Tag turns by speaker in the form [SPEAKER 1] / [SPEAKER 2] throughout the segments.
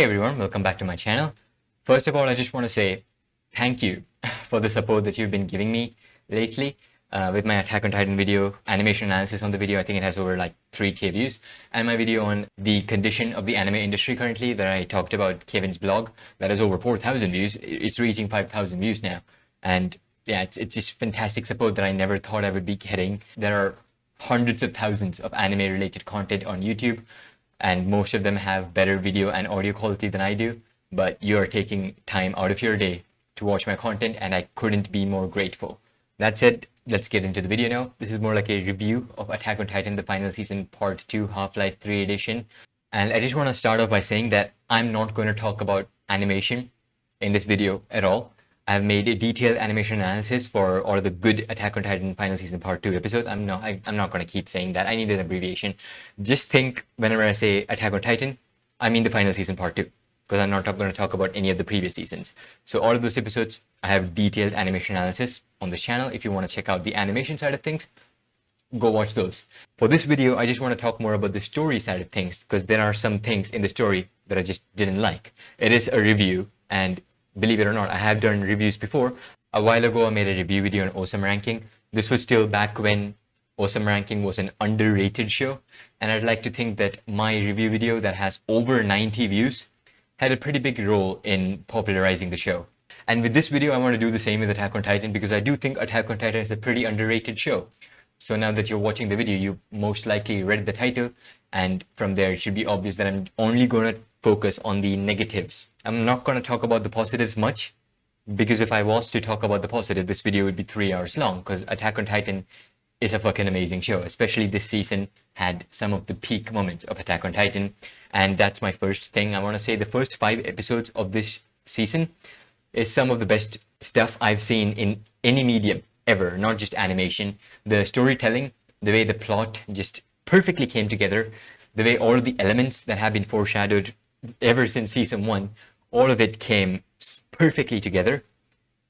[SPEAKER 1] Hey everyone, welcome back to my channel. First of all, I just want to say thank you for the support that you've been giving me lately with my Attack on Titan video, animation analysis on the video. I think it has over like 3K views, and my video on the condition of the anime industry currently that I talked about, Kevin's blog, that has over 4,000 views. It's reaching 5,000 views now, and yeah, it's just fantastic support that I never thought I would be getting. There are hundreds of thousands of anime related content on YouTube, and most of them have better video and audio quality than I do, but you're taking time out of your day to watch my content, and I couldn't be more grateful. That said, let's get into the video now. This is more like a review of Attack on Titan, the final season, part 2, Half-Life 3 edition. And I just want to start off by saying that I'm not going to talk about animation in this video at all. I've made a detailed animation analysis for all of the good Attack on Titan final season part 2 episodes. I'm not going to keep saying that. I need an abbreviation. Just think whenever I say Attack on Titan, I mean the final season part 2, because I'm not going to talk about any of the previous seasons. So all of those episodes, I have detailed animation analysis on this channel. If you want to check out the animation side of things, go watch those. For this video, I just want to talk more about the story side of things, because there are some things in the story that I just didn't like. It is a review, and believe it or not, I have done reviews before. A while ago, I made a review video on Awesome Ranking. This was still back when Awesome Ranking was an underrated show. And I'd like to think that my review video that has over 90 views had a pretty big role in popularizing the show. And with this video, I want to do the same with Attack on Titan, because I do think Attack on Titan is a pretty underrated show. So now that you're watching the video, you most likely read the title, and from there it should be obvious that I'm only going to focus on the negatives. I'm not going to talk about the positives much, because if I was to talk about the positive, this video would be 3 hours long, because Attack on Titan is a fucking amazing show. Especially this season had some of the peak moments of Attack on Titan, and that's my first thing. I want to say the first 5 episodes of this season is some of the best stuff I've seen in any medium ever, not just animation. The storytelling, the way the plot just perfectly came together, the way all of the elements that have been foreshadowed ever since season 1, all of it came perfectly together.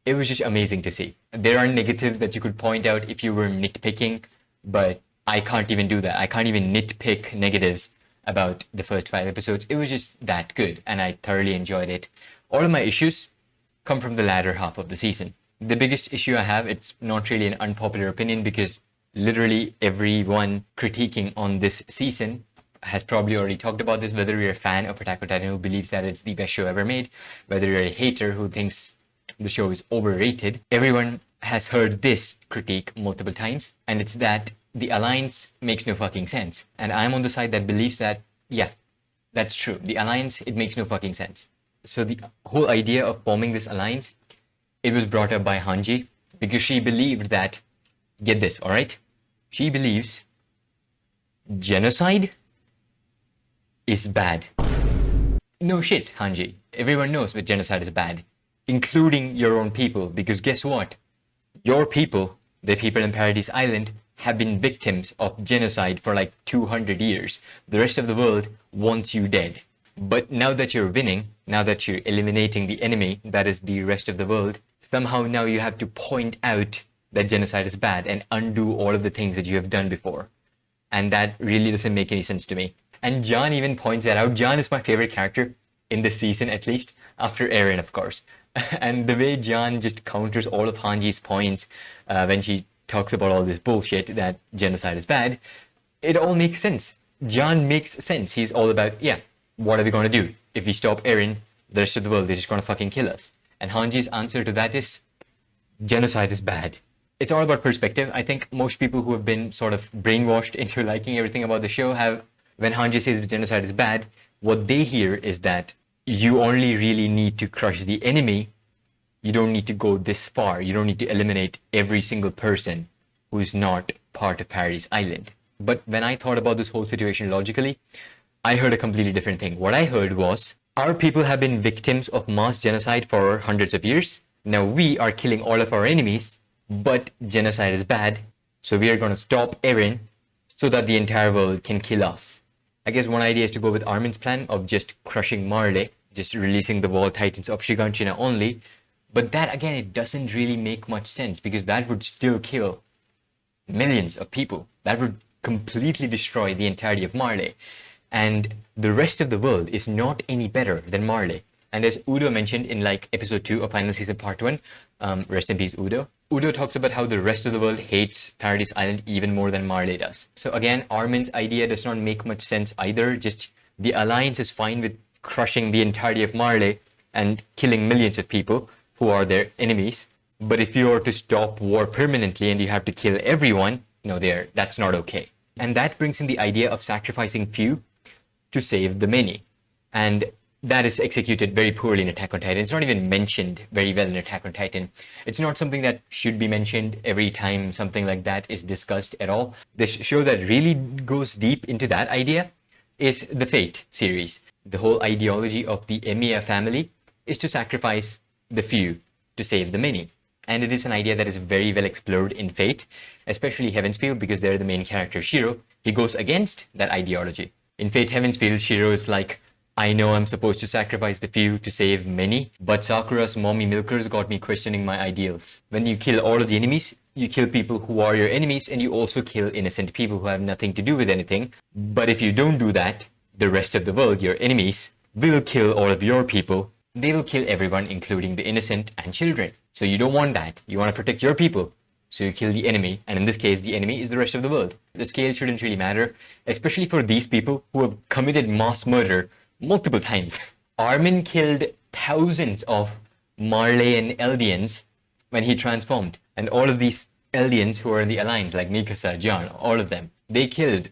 [SPEAKER 1] It was just amazing to see. There are negatives that you could point out if you were nitpicking, but I can't even do that. I can't even nitpick negatives about the first 5 episodes. It was just that good, and I thoroughly enjoyed it. All of my issues come from the latter half of the season. The biggest issue I have, it's not really an unpopular opinion, because literally everyone critiquing on this season has probably already talked about this, whether you're a fan of Attack on Titan who believes that it's the best show ever made, whether you're a hater who thinks the show is overrated. Everyone has heard this critique multiple times, and it's that the alliance makes no fucking sense. And I'm on the side that believes that, yeah, that's true. The alliance, it makes no fucking sense. So the whole idea of forming this alliance, it was brought up by Hanji, because she believed that, get this, all right? She believes genocide is bad. No shit, Hanji. Everyone knows that genocide is bad, including your own people, because guess what? Your people, the people in Paradise Island, have been victims of genocide for like 200 years. The rest of the world wants you dead. But now that you're winning, now that you're eliminating the enemy, that is the rest of the world, somehow now you have to point out that genocide is bad and undo all of the things that you have done before. And that really doesn't make any sense to me. And John even points that out. John is my favorite character in this season, at least, after Erwin, of course. And the way John just counters all of Hanji's points when she talks about all this bullshit that genocide is bad, it all makes sense. John makes sense. He's all about, yeah, what are we going to do? If we stop Erwin, the rest of the world is just going to fucking kill us. And Hanji's answer to that is, genocide is bad. It's all about perspective. I think most people who have been sort of brainwashed into liking everything about the show have, when Hanji says genocide is bad, what they hear is that you only really need to crush the enemy. You don't need to go this far. You don't need to eliminate every single person who is not part of Paradise Island. But when I thought about this whole situation logically, I heard a completely different thing. What I heard was, our people have been victims of mass genocide for hundreds of years. Now we are killing all of our enemies, but genocide is bad, so we are going to stop Erwin so that the entire world can kill us. I guess one idea is to go with Armin's plan of just crushing Marley, just releasing the Wall Titans of Shiganshina only. But that, again, it doesn't really make much sense, because that would still kill millions of people. That would completely destroy the entirety of Marley. and the rest of the world is not any better than Marley. And as Udo mentioned in like episode 2 of Final Season Part 1, rest in peace Udo. Udo talks about how the rest of the world hates Paradise Island even more than Marley does. So again, Armin's idea does not make much sense either. Just the Alliance is fine with crushing the entirety of Marley and killing millions of people who are their enemies. But if you are to stop war permanently and you have to kill everyone, that's not okay. And that brings in the idea of sacrificing few to save the many. And that is executed very poorly in Attack on Titan. It's not even mentioned very well in Attack on Titan. It's not something that should be mentioned every time something like that is discussed at all. The show that really goes deep into that idea is the Fate series. The whole ideology of the Emiya family is to sacrifice the few to save the many. And it is an idea that is very well explored in Fate, especially Heavensfield, because they're the main character, Shiro. He goes against that ideology. In Fate Heavensfield, Shiro is like, I know I'm supposed to sacrifice the few to save many, but Sakura's mommy milkers got me questioning my ideals. When you kill all of the enemies, you kill people who are your enemies, and you also kill innocent people who have nothing to do with anything. But if you don't do that, the rest of the world, your enemies, will kill all of your people. They will kill everyone, including the innocent and children. So you don't want that. You want to protect your people. So you kill the enemy, and in this case, the enemy is the rest of the world. The scale shouldn't really matter, especially for these people who have committed mass murder multiple times. Armin killed thousands of Marleyan Eldians when he transformed. And all of these Eldians who are in the Alliance, like Mikasa, John, all of them, they killed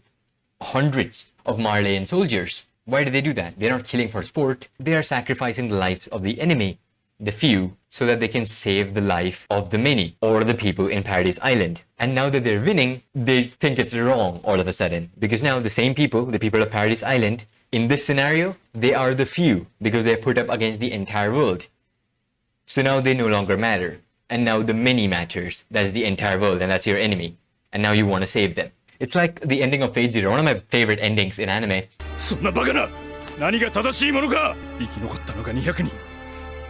[SPEAKER 1] hundreds of Marleyan soldiers. Why do they do that? They're not killing for sport. They are sacrificing the lives of the enemy, the few, so that they can save the life of the many, or the people in Paradise Island. And now that they're winning, they think it's wrong all of a sudden. Because now the same people, the people of Paradise Island, in this scenario, they are the few because they're put up against the entire world. So now they no longer matter. And now the many matters. That is the entire world, and that's your enemy. And now you want to save them. It's like the ending of Fate Zero, one of my favorite endings in anime.
[SPEAKER 2] そんなバカな何が正しいものか生き残ったのが200人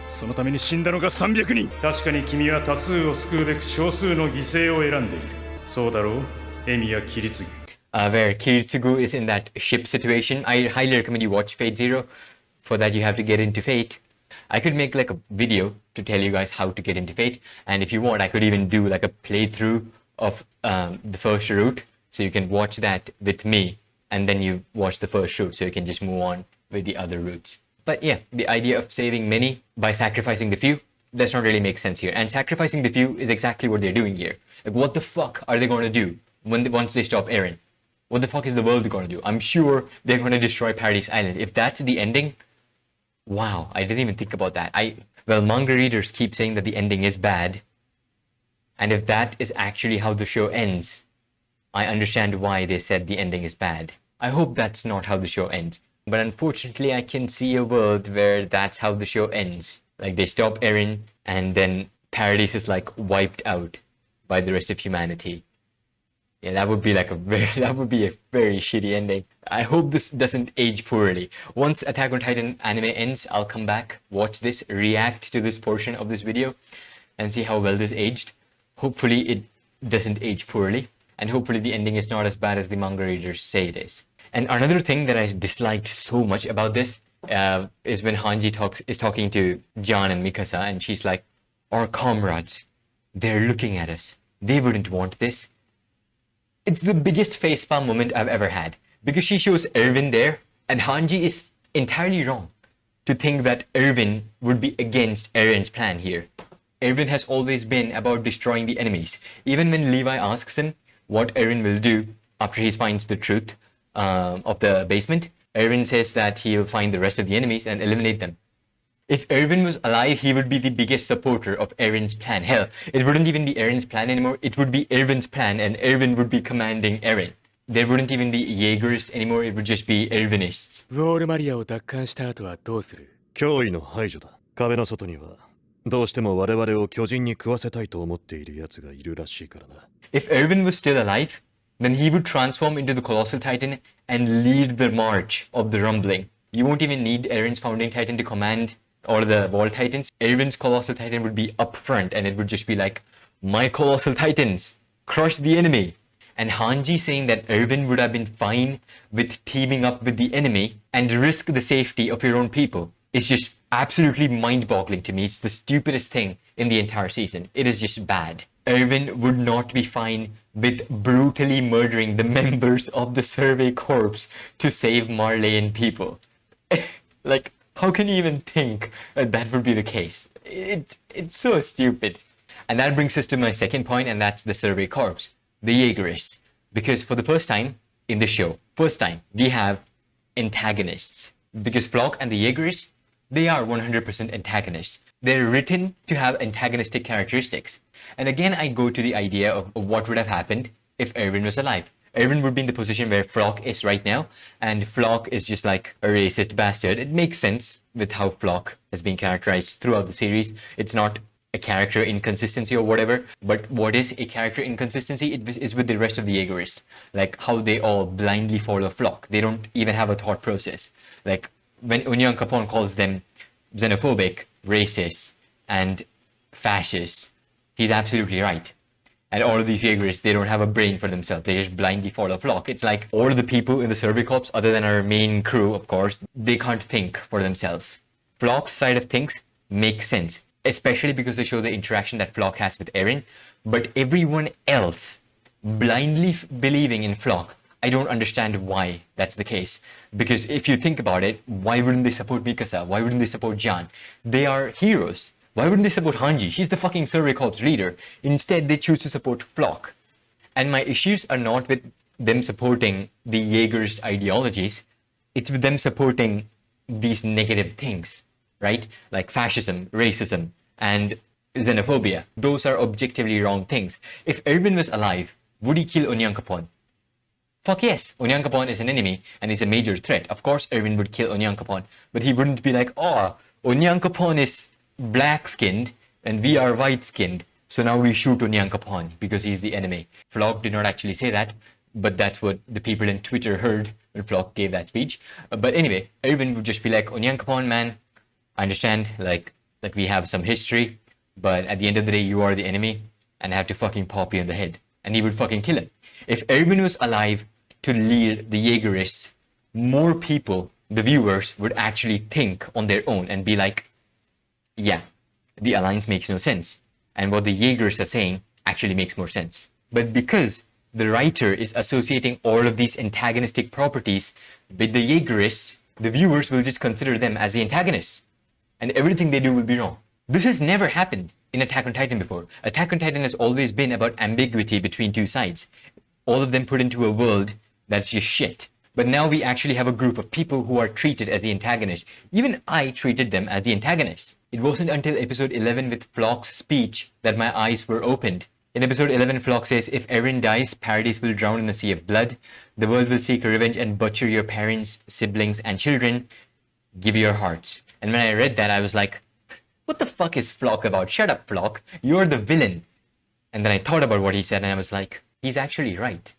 [SPEAKER 2] そのために死んだのが300人確かに君は多数を救うべく少数の犠牲を選んでいるそうだろうエミやキリツギ
[SPEAKER 1] Where Kiritsugu is in that ship situation. I highly recommend you watch Fate Zero. For that you have to get into Fate. I could make like a video to tell you guys how to get into Fate, and if you want I could even do like a playthrough of the first route, so you can watch that with me and then you watch the first route so you can just move on with the other routes. But yeah, the idea of saving many by sacrificing the few does not really make sense here, and sacrificing the few is exactly what they're doing here. Like, what the fuck are they going to do once they stop Eren? What the fuck is the world going to do? I'm sure they're going to destroy Paradise Island. If that's the ending, wow, I didn't even think about that. Well, manga readers keep saying that the ending is bad. And if that is actually how the show ends, I understand why they said the ending is bad. I hope that's not how the show ends. But unfortunately, I can see a world where that's how the show ends. Like, they stop Eren, and then Paradise is like wiped out by the rest of humanity. Yeah, that would be a very shitty ending. I hope this doesn't age poorly. Once Attack on Titan anime ends, I'll come back, watch this, react to this portion of this video, and see how well this aged. Hopefully it doesn't age poorly, and hopefully the ending is not as bad as the manga readers say it is. And another thing that I disliked so much about this is when Hanji is talking to John and Mikasa, and she's like, our comrades, they're looking at us. They wouldn't want this. It's the biggest facepalm moment I've ever had, because she shows Erwin there, and Hanji is entirely wrong to think that Erwin would be against Eren's plan here. Erwin has always been about destroying the enemies. Even when Levi asks him what Erwin will do after he finds the truth of the basement, Erwin says that he'll find the rest of the enemies and eliminate them. If Erwin was alive, he would be the biggest supporter of Eren's plan. Hell, it wouldn't even be Eren's plan anymore. It would be Erwin's plan, and Erwin would be commanding Eren. There wouldn't even be Jaegerists anymore. It would just be Erwinists.
[SPEAKER 2] ウォールマリアを奪還した後はどうする脅威の排除だ壁の外にはどうしても我々を巨人に食わせたいと思っている奴がいるらしいからな
[SPEAKER 1] If Erwin was still alive, then he would transform into the Colossal Titan and lead the march of the Rumbling. You won't even need Eren's Founding Titan to command all the Wall Titans. Erwin's Colossal Titan would be up front, and it would just be like, my Colossal Titans, crush the enemy. And Hanji saying that Erwin would have been fine with teaming up with the enemy and risk the safety of your own people is just absolutely mind-boggling to me. It's the stupidest thing in the entire season. It is just bad. Erwin would not be fine with brutally murdering the members of the Survey Corps to save Marleyan people. Like, how can you even think that would be the case? It's so stupid. And that brings us to my second point, and that's the Survey Corps, the Jaegerists. Because for the first time in the show, we have antagonists. Because Flock and the Jaegerists, they are 100% antagonists. They're written to have antagonistic characteristics. And again, I go to the idea of what would have happened if Erwin was alive. Erwin would be in the position where Flock is right now, and Flock is just like a racist bastard. It makes sense with how Flock has been characterized throughout the series. It's not a character inconsistency or whatever, but what is a character inconsistency? It is with the rest of the Jaegerists. Like how they all blindly follow Flock. They don't even have a thought process. Like when Onyang Capone calls them xenophobic, racist, and fascist, he's absolutely right. And all of these Jaegerists, they don't have a brain for themselves. They just blindly follow Flock. It's like all of the people in the Survey Corps, other than our main crew, of course, they can't think for themselves. Flock's side of things makes sense, especially because they show the interaction that Flock has with Erwin. But everyone else blindly believing in Flock, I don't understand why that's the case. Because if you think about it, why wouldn't they support Mikasa? Why wouldn't they support Jan? They are heroes. Why wouldn't they support Hanji? She's the fucking Survey Corps leader. Instead, they choose to support Flock. And my issues are not with them supporting the Jaegerist ideologies. It's with them supporting these negative things, right? Like fascism, racism, and xenophobia. Those are objectively wrong things. If Erwin was alive, would he kill Onyang Capone? Fuck yes, Onyang Capone is an enemy and is a major threat. Of course, Erwin would kill Onyang Capone, but he wouldn't be like, oh, Onyang Capone is black-skinned and we are white-skinned, so now we shoot Onyang Capone because he's the enemy. Flock did not actually say that, but that's what the people in Twitter heard when Flock gave that speech. But anyway, Erwin would just be like, Onyang Capone, man, I understand, like, that we have some history, but at the end of the day, you are the enemy, and I have to fucking pop you in the head. And he would fucking kill him. If Erwin was alive to lead the Jaegerists, more people, the viewers, would actually think on their own and be like, yeah, the alliance makes no sense. And what the Jaegerists are saying actually makes more sense. But because the writer is associating all of these antagonistic properties with the Jaegerists, the viewers will just consider them as the antagonists. And everything they do will be wrong. This has never happened in Attack on Titan before. Attack on Titan has always been about ambiguity between two sides. All of them put into a world that's just shit. But now we actually have a group of people who are treated as the antagonists. Even I treated them as the antagonists. It wasn't until episode 11 with Flock's speech that my eyes were opened. In episode 11, Flock says, if Erwin dies, Paradise will drown in a sea of blood. The world will seek revenge and butcher your parents, siblings, and children. Give your hearts. And when I read that, I was like, what the fuck is Flock about? Shut up, Flock. You're the villain. And then I thought about what he said and I was like, he's actually right.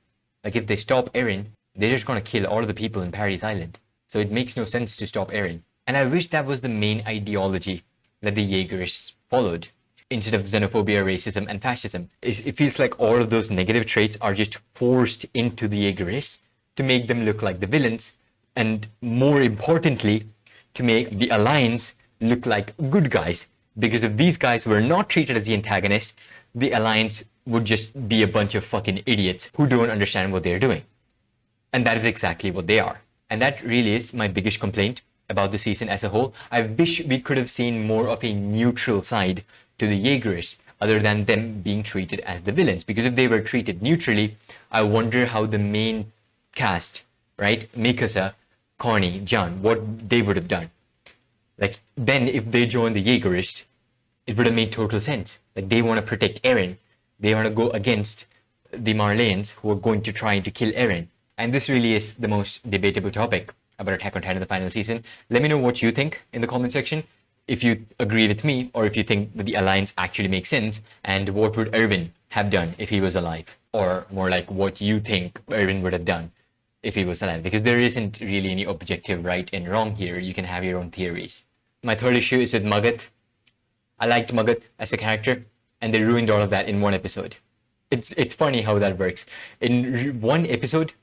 [SPEAKER 1] Like if they stop Erwin, they're just gonna kill all of the people in Paradise Island. So it makes no sense to stop Erwin. And I wish that was the main ideology that the Jaegerists followed. Instead of xenophobia, racism, and fascism. It feels like all of those negative traits are just forced into the Jaegerists to make them look like the villains. And more importantly, to make the Alliance look like good guys. Because if these guys were not treated as the antagonists, the Alliance would just be a bunch of fucking idiots who don't understand what they're doing. And that is exactly what they are. And that really is my biggest complaint about the season as a whole. I wish we could have seen more of a neutral side to the Jaegerists, other than them being treated as the villains. Because if they were treated neutrally, I wonder how the main cast, right, Mikasa, Connie, Jan, what they would have done. Like, then if they joined the Jaegerists, it would have made total sense. Like, they want to protect Eren. They want to go against the Marleyans who are going to try to kill Eren. And this really is the most debatable topic about Attack on Titan the final season. Let me know what you think in the comment section. If you agree with me, or if you think that the Alliance actually makes sense, and what would Erwin have done if he was alive? Or more like what you think Erwin would have done if he was alive. Because there isn't really any objective right and wrong here. You can have your own theories. My third issue is with Magath. I liked Magath as a character, and they ruined all of that in one episode. It's funny how that works. In one episode,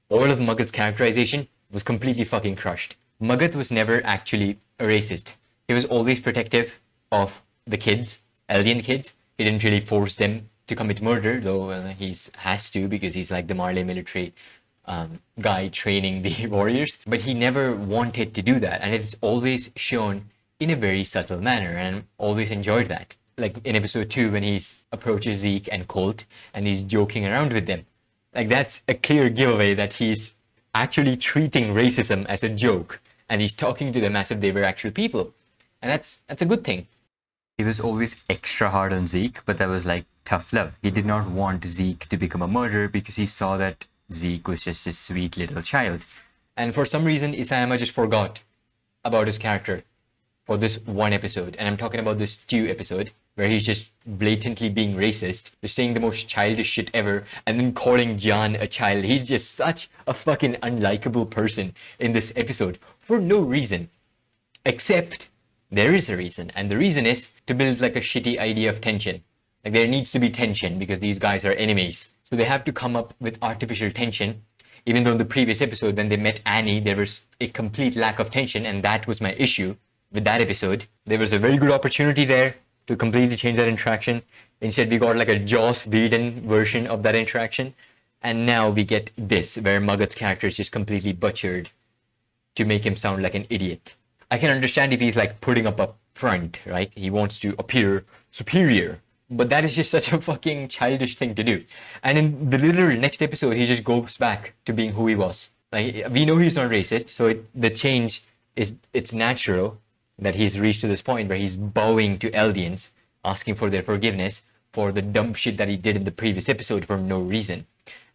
[SPEAKER 1] all of Magath's characterization was completely fucking crushed. Magath was never actually a racist. He was always protective of the kids, alien kids. He didn't really force them to commit murder, though he has to because he's like the Marley military guy training the warriors. But he never wanted to do that, and it's always shown in a very subtle manner, and always enjoyed that. Like in episode 2 when he approaches Zeke and Colt and he's joking around with them. Like that's a clear giveaway that he's actually treating racism as a joke and he's talking to them as if they were actual people. And that's a good thing. He was always extra hard on Zeke, but that was like tough love. He did not want Zeke to become a murderer because he saw that Zeke was just a sweet little child. And for some reason, Isayama just forgot about his character for this one episode. And I'm talking about this Stew episode, where he's just blatantly being racist, just saying the most childish shit ever, and then calling John a child. He's just such a fucking unlikable person in this episode for no reason. Except there is a reason, and the reason is to build like a shitty idea of tension. Like there needs to be tension because these guys are enemies. So they have to come up with artificial tension. Even though in the previous episode when they met Annie, there was a complete lack of tension, and that was my issue with that episode. There was a very good opportunity there to completely change that interaction. Instead, we got like a Joss Whedon version of that interaction. And now we get this, where Magath's character is just completely butchered to make him sound like an idiot. I can understand if he's like putting up a front, right? He wants to appear superior. But that is just such a fucking childish thing to do. And in the literal next episode, he just goes back to being who he was. Like, we know he's not racist, so the change it's natural that he's reached to this point where he's bowing to Eldians, asking for their forgiveness for the dumb shit that he did in the previous episode for no reason.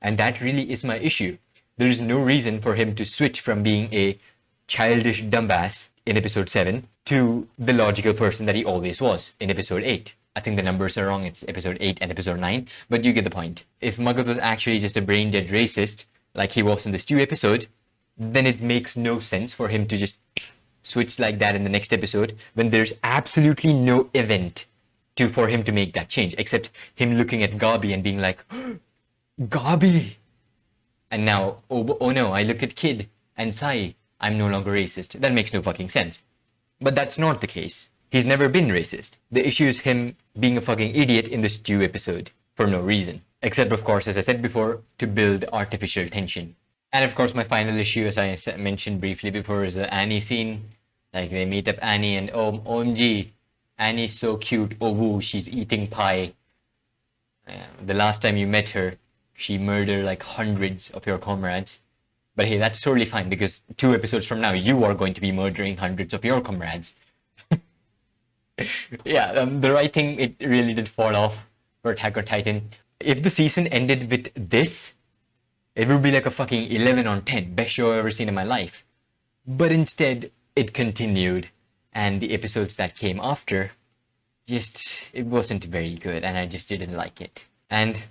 [SPEAKER 1] And that really is my issue. There is no reason for him to switch from being a childish dumbass in episode 7 to the logical person that he always was in episode 8. I think the numbers are wrong, it's episode 8 and episode 9, but you get the point. If Magath was actually just a brain-dead racist, like he was in the Stew episode, then it makes no sense for him to just switch like that in the next episode when there's absolutely no event for him to make that change, except him looking at Gabi and being like, Gabi! And now, oh no, I look at Kid and Sai, I'm no longer racist. That makes no fucking sense. But that's not the case. He's never been racist. The issue is him being a fucking idiot in the Stew episode for no reason. Except, of course, as I said before, to build artificial tension. And of course, my final issue, as I mentioned briefly before, is the Annie scene. Like, they meet up Annie and, oh, OMG, Annie's so cute. Oh, woo, she's eating pie. The last time you met her, she murdered like hundreds of your comrades. But hey, that's totally fine because 2 episodes from now, you are going to be murdering hundreds of your comrades. Yeah, the writing, it really did fall off for Attack on Titan. If the season ended with this, it would be like a fucking 11 on 10, best show I've ever seen in my life. But instead, it continued, and the episodes that came after, it wasn't very good, and I just didn't like it. And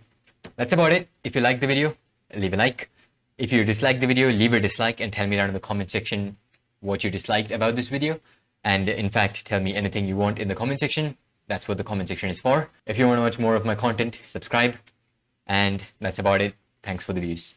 [SPEAKER 1] that's about it. If you liked the video, leave a like. If you disliked the video, leave a dislike and tell me down in the comment section what you disliked about this video. And in fact, tell me anything you want in the comment section. That's what the comment section is for. If you want to watch more of my content, subscribe. And that's about it. Thanks for the views.